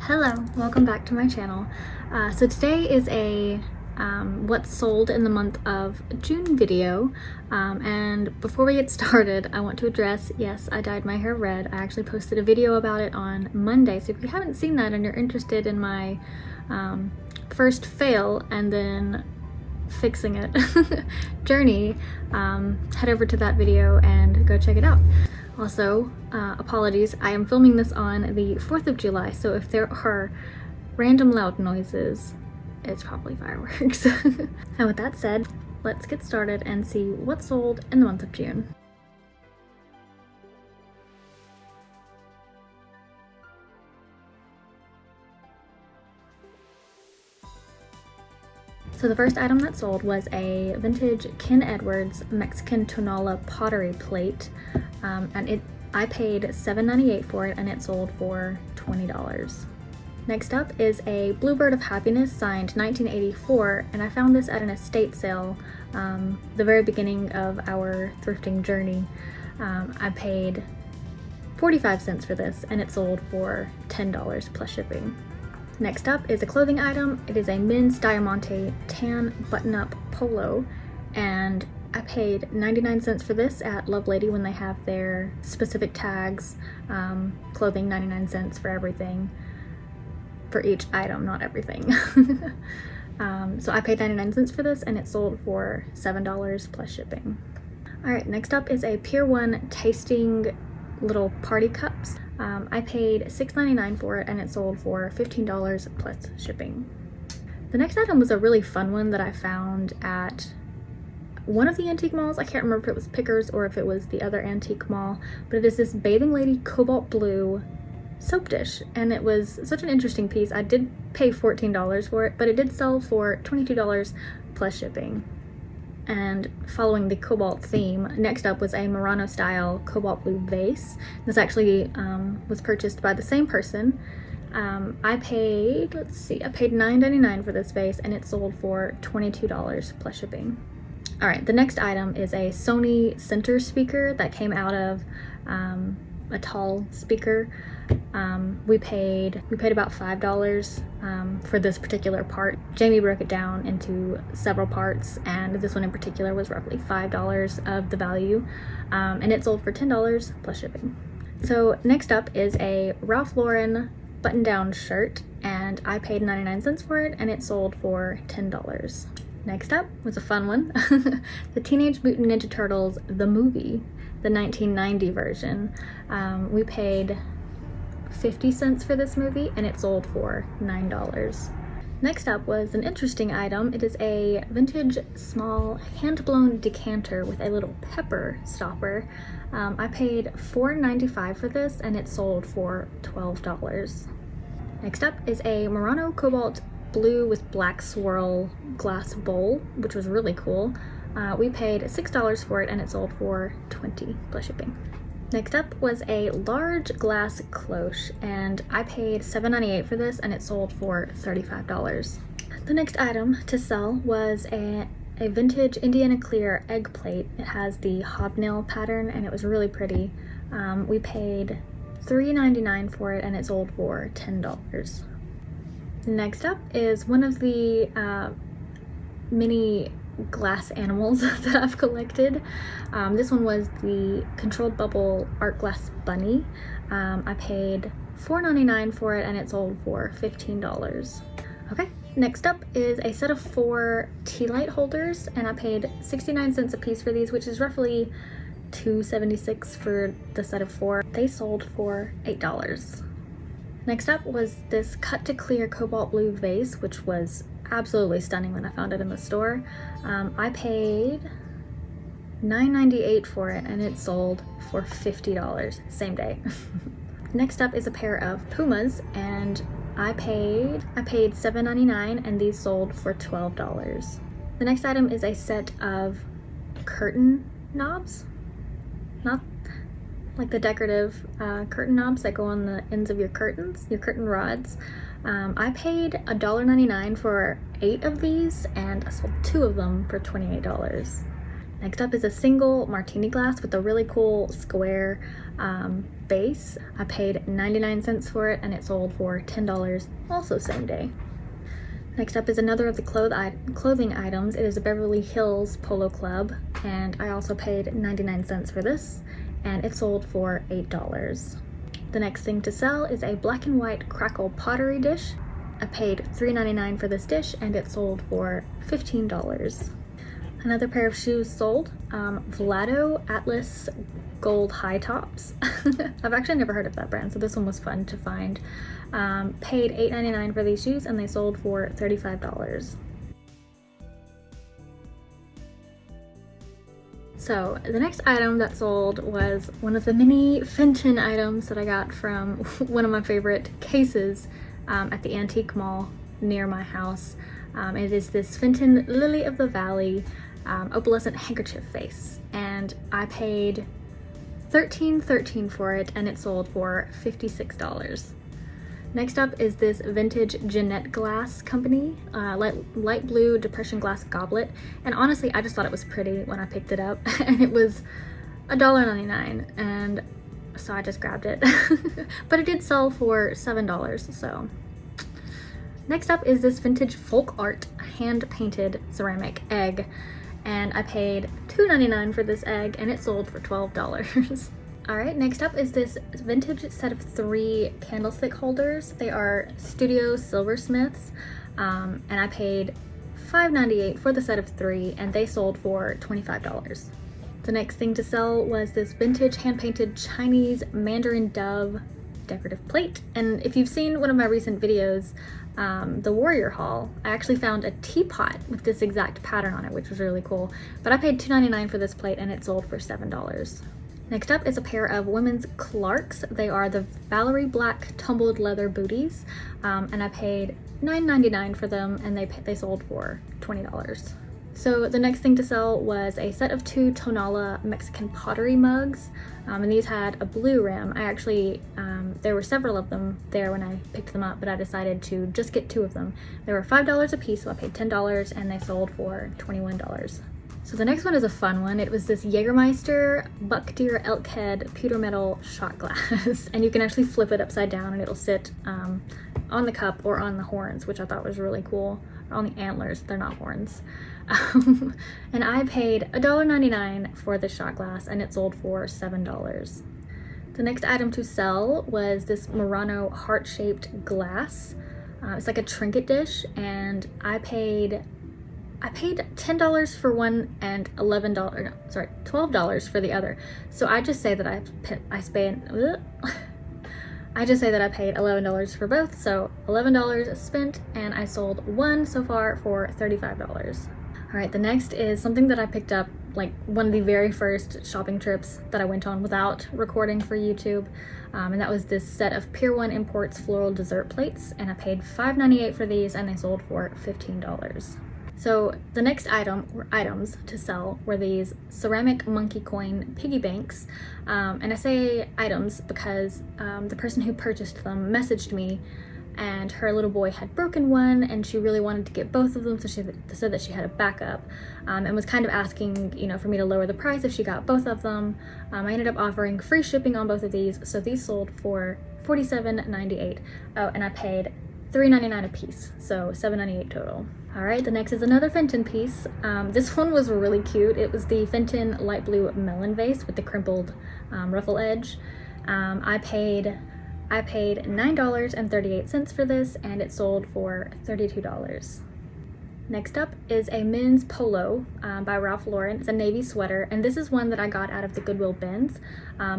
Hello, welcome back to my channel. So today is a what's sold in the month of June video, and before we get started I want to address, yes, I dyed my hair red. I actually posted a video about it on Monday, so if you haven't seen that and you're interested in my first fail and then fixing it journey, head over to that video and go check it out. Also, apologies, I am filming this on the 4th of July, so if there are random loud noises, it's probably fireworks. And with that said, let's get started and see what sold in the month of June. So the first item that sold was a vintage Ken Edwards Mexican Tonala pottery plate, and I paid $7.98 for it, and it sold for $20. Next up is a Bluebird of Happiness signed 1984, and I found this at an estate sale, the very beginning of our thrifting journey. I paid 45 cents for this, and it sold for $10 plus shipping. Next up is a clothing item. It is a men's Diamante tan button-up polo, and I paid 99 cents for this at Lovelady when they have their specific tags, clothing 99 cents for everything, for each item, not everything. So I paid 99 cents for this, and it sold for $7 plus shipping. Alright, next up is a Pier 1 tasting little party cups. I paid $6.99 for it, and it sold for $15 plus shipping. The next item was a really fun one that I found at one of the antique malls. I can't remember if it was Pickers or if it was the other antique mall, but it is this Bathing Lady Cobalt Blue soap dish, and it was such an interesting piece. I did pay $14 for it, but it did sell for $22 plus shipping. And following the Cobalt theme, next up was a Murano style Cobalt Blue vase. This actually was purchased by the same person. I paid $9.99 for this vase, and it sold for $22 plus shipping. Alright, the next item is a Sony center speaker that came out of a tall speaker. We paid about $5 for this particular part. Jamie broke it down into several parts, and this one in particular was roughly $5 of the value, and it sold for $10 plus shipping. So next up is a Ralph Lauren button-down shirt, and I paid 99 cents for it, and it sold for $10. Next up was a fun one, the Teenage Mutant Ninja Turtles, the movie, the 1990 version. We paid 50 cents for this movie, and it sold for $9. Next up was an interesting item. It is a vintage small hand-blown decanter with a little pepper stopper. I paid $4.95 for this, and it sold for $12. Next up is a Murano Cobalt Blue with black swirl glass bowl, which was really cool. We paid $6 for it, and it sold for $20 plus shipping. Next up was a large glass cloche, and I paid $7.98 for this, and it sold for $35. The next item to sell was a vintage Indiana clear egg plate. It has the hobnail pattern, and it was really pretty. We paid $3.99 for it, and it sold for $10. Next up is one of the mini glass animals that I've collected. This one was the Controlled Bubble Art Glass Bunny. I paid $4.99 for it, and it sold for $15. Okay, next up is a set of 4 tea light holders, and I paid 69 cents a piece for these, which is roughly $2.76 for the set of 4. They sold for $8. Next up was this cut to clear cobalt blue vase, which was absolutely stunning when I found it in the store. I paid $9.98 for it, and it sold for $50 same day. Next up is a pair of Pumas, and I paid $7.99, and these sold for $12. The next item is a set of curtain knobs, not like the decorative curtain knobs that go on the ends of your curtains, your curtain rods. I paid $1.99 for 8 of these, and I sold 2 of them for $28. Next up is a single Martini glass with a really cool square base. I paid 99 cents for it and it sold for $10, also same day. Next up is another of the clothing items. It is a Beverly Hills Polo Club, and I also paid 99 cents for this, and it sold for $8. The next thing to sell is a black and white Crackle pottery dish. I paid $3.99 for this dish, and it sold for $15. Another pair of shoes sold, Vlado Atlas Gold High Tops. I've actually never heard of that brand, so this one was fun to find. Paid $8.99 for these shoes, and they sold for $35. So the next item that sold was one of the mini Fenton items that I got from one of my favorite cases at the antique mall near my house. It is this Fenton Lily of the Valley opalescent handkerchief vase, and I paid $13.13 for it, and it sold for $56. Next up is this vintage Jeanette Glass Company light blue depression glass goblet, and honestly I just thought it was pretty when I picked it up and it was $1.99, and so I just grabbed it. But it did sell for $7, so. Next up is this vintage folk art hand painted ceramic egg, and I paid $2.99 for this egg, and it sold for $12. All right, next up is this vintage set of 3 candlestick holders. They are Studio Silversmiths, and I paid $5.98 for the set of 3, and they sold for $25. The next thing to sell was this vintage hand-painted Chinese Mandarin dove decorative plate. And if you've seen one of my recent videos, the Warrior haul, I actually found a teapot with this exact pattern on it, which was really cool. But I paid $2.99 for this plate, and it sold for $7. Next up is a pair of women's Clarks. They are the Valerie Black tumbled leather booties, and I paid $9.99 for them, and they sold for $20. So the next thing to sell was a set of 2 Tonala Mexican pottery mugs, and these had a blue rim. I actually, there were several of them there when I picked them up, but I decided to just get 2 of them. They were $5 a piece, so I paid $10, and they sold for $21. So the next one is a fun one. It was this Jägermeister Buck Deer Elk Head pewter metal shot glass, and you can actually flip it upside down and it'll sit on the cup or on the horns, which I thought was really cool. Or on the antlers, they're not horns. And I paid $1.99 for this shot glass, and it sold for $7. The next item to sell was this Murano heart-shaped glass. It's like a trinket dish, and I paid $10 for one and $12 for the other. So I just say that I paid $11 for both, so $11 spent, and I sold one so far for $35. All right, the next is something that I picked up like one of the very first shopping trips that I went on without recording for YouTube, and that was this set of Pier 1 Imports floral dessert plates, and I paid $5.98 for these, and they sold for $15. So the next items to sell were these ceramic monkey coin piggy banks, and I say items because the person who purchased them messaged me, and her little boy had broken one, and she really wanted to get both of them, so she said that she had a backup, and was kind of asking, you know, for me to lower the price if she got both of them. I ended up offering free shipping on both of these, so these sold for $47.98. Oh, and I paid $3.99 a piece, so $7.98 total. All right, the next is another Fenton piece. This one was really cute. It was the Fenton light blue melon vase with the crimpled ruffle edge. I paid $9.38 for this, and it sold for $32. Next up is a men's polo by Ralph Lauren. It's a navy sweater, and this is one that I got out of the Goodwill bins.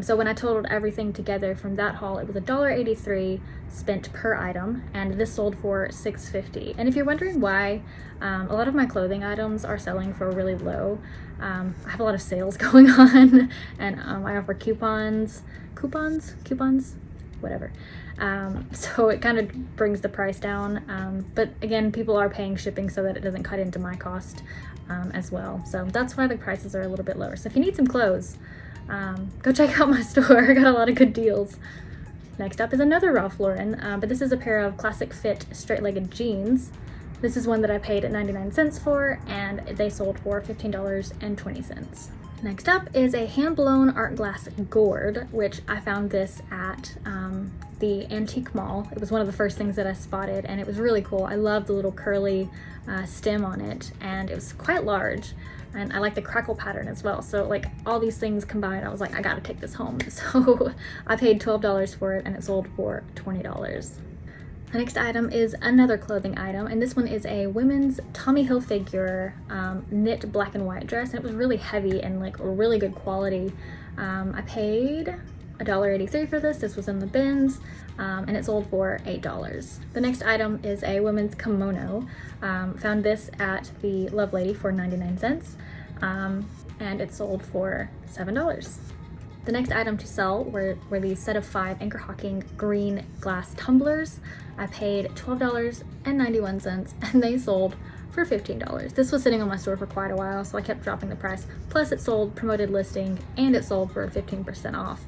So when I totaled everything together from that haul, it was $1.83 spent per item, and this sold for $6.50. And if you're wondering why a lot of my clothing items are selling for really low, I have a lot of sales going on, and I offer coupons, whatever. So it kind of brings the price down, but again, people are paying shipping so that it doesn't cut into my cost as well. So that's why the prices are a little bit lower. So if you need some clothes, go check out my store. I got a lot of good deals. Next up is another Ralph Lauren, but this is a pair of classic fit straight-legged jeans. This is one that I paid 99 cents for, and they sold for $15.20. Next up is a hand-blown art glass gourd, which I found this at the antique mall. It was one of the first things that I spotted, and it was really cool. I love the little curly stem on it, and it was quite large, and I like the crackle pattern as well. So like all these things combined, I was like, I gotta take this home. So I paid $12 for it, and it sold for $20. The next item is another clothing item, and this one is a women's Tommy Hilfiger knit black and white dress, and it was really heavy and like really good quality. I paid $1.83 for this. This was in the bins, and it sold for $8. The next item is a women's kimono. Found this at the Love Lady for 99 cents, and it sold for $7. The next item to sell were these set of 5 Anchor Hawking green glass tumblers. I paid $12.91, and they sold for $15. This was sitting on my store for quite a while, so I kept dropping the price. Plus it sold promoted listing, and it sold for 15% off.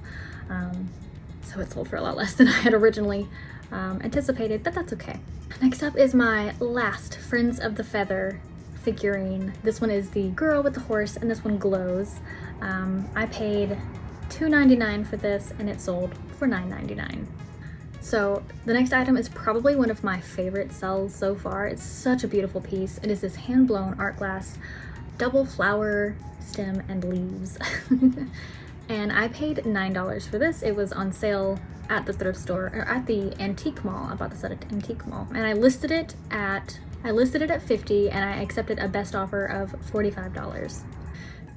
So it sold for a lot less than I had originally anticipated, but that's okay. Next up is my last Friends of the Feather figurine. This one is the girl with the horse, and this one glows. I paid $2.99 for this, and it sold for $9.99. So the next item is probably one of my favorite sells so far. It's such a beautiful piece. It is this hand-blown art glass, double flower stem and leaves. And I paid $9 for this. It was on sale at the thrift store, or at the antique mall. I bought this at an antique mall, and I listed it at $50, and I accepted a best offer of $45.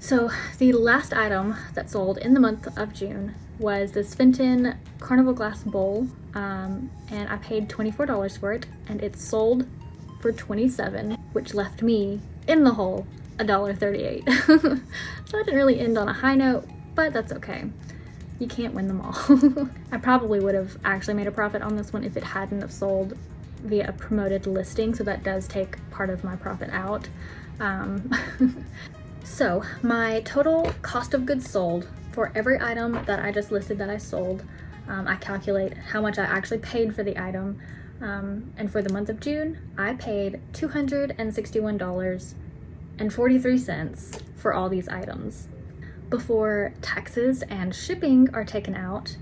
So the last item that sold in the month of June was this Fenton Carnival glass bowl, and I paid $24 for it, and it sold for $27, which left me in the hole $1.38. So I didn't really end on a high note, but that's okay. You can't win them all. I probably would have actually made a profit on this one if it hadn't have sold via a promoted listing, so that does take part of my profit out. So my total cost of goods sold for every item that I just listed that I sold, I calculate how much I actually paid for the item, and for the month of June, I paid $261.43 for all these items. Before taxes and shipping are taken out,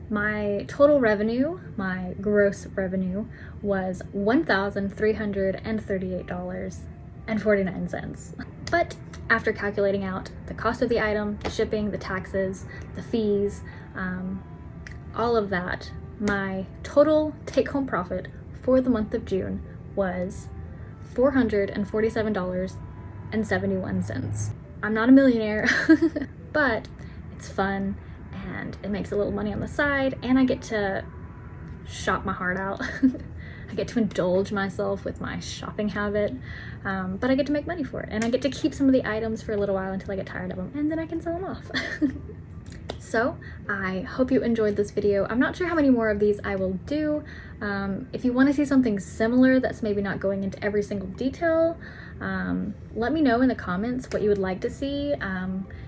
my total revenue, my gross revenue, was $1,338.49. But after calculating out the cost of the item, the shipping, the taxes, the fees, all of that, my total take-home profit for the month of June was $447.71. I'm not a millionaire, but it's fun, and it makes a little money on the side, and I get to shop my heart out. I get to indulge myself with my shopping habit, but I get to make money for it, and I get to keep some of the items for a little while until I get tired of them, and then I can sell them off. So I hope you enjoyed this video. I'm not sure how many more of these I will do. If you want to see something similar that's maybe not going into every single detail, let me know in the comments what you would like to see.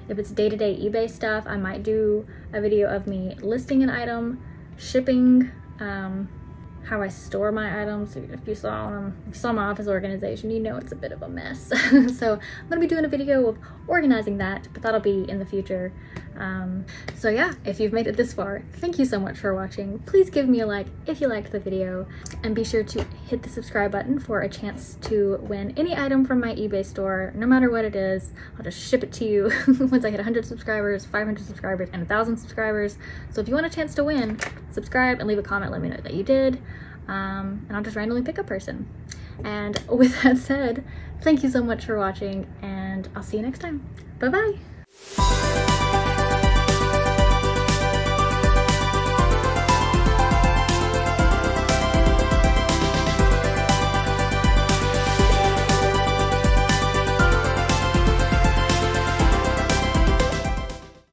If it's day-to-day eBay stuff, I might do a video of me listing an item, shipping, how I store my items. If you saw my office organization, you know it's a bit of a mess. So I'm gonna be doing a video of organizing that, but that'll be in the future. So yeah, if you've made it this far, thank you so much for watching. Please give me a like if you liked the video, and be sure to hit the subscribe button for a chance to win any item from my eBay store, no matter what it is. I'll just ship it to you once I hit 100 subscribers, 500 subscribers, and 1,000 subscribers. So if you want a chance to win, subscribe and leave a comment, let me know that you did. And I'll just randomly pick a person. And with that said, thank you so much for watching, and I'll see you next time. Bye bye.